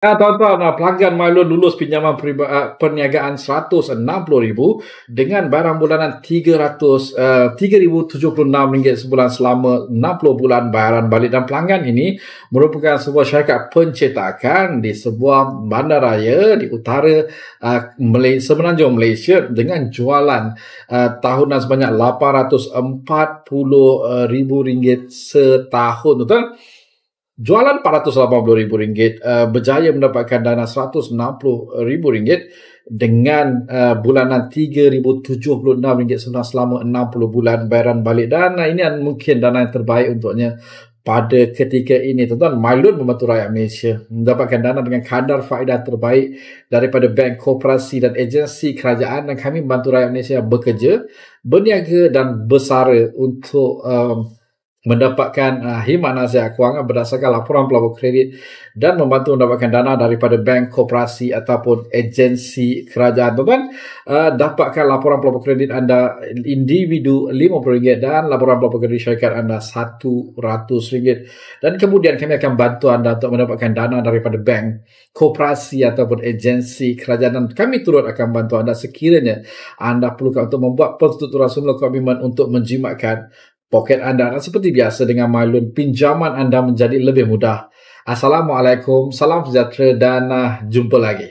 Tuan-tuan, pelanggan Milo lulus pinjaman perniagaan 160,000 dengan barang bulanan 3,076 ringgit sebulan selama 60 bulan bayaran balik. Dan pelanggan ini merupakan sebuah syarikat pencetakan di sebuah bandaraya di utara Semenanjung Malaysia dengan jualan tahunan sebanyak 840,000 ringgit setahun. Betul? Jualan RM480,000, berjaya mendapatkan dana RM160,000 dengan bulanan RM3,076 selama 60 bulan bayaran balik. Dan ini mungkin dana yang terbaik untuknya pada ketika ini. Tuan-tuan, Mailun membantu rakyat Malaysia mendapatkan dana dengan kadar faedah terbaik daripada bank, koperasi dan agensi kerajaan, dan kami membantu rakyat Malaysia bekerja, berniaga dan bersara untuk mendapatkan khidmat nasihat kewangan berdasarkan laporan pelabur kredit dan membantu mendapatkan dana daripada bank, koperasi ataupun agensi kerajaan. Tuan-tuan, dapatkan laporan pelabur kredit anda individu RM50 dan laporan pelabur kredit syarikat anda RM100. Dan kemudian kami akan bantu anda untuk mendapatkan dana daripada bank, koperasi ataupun agensi kerajaan. Dan kami turut akan bantu anda sekiranya anda perlukan untuk membuat pertuturan semula komitmen untuk menjimatkan poket anda. Dan seperti biasa dengan Mailun, pinjaman anda menjadi lebih mudah. Assalamualaikum, salam sejahtera dan jumpa lagi.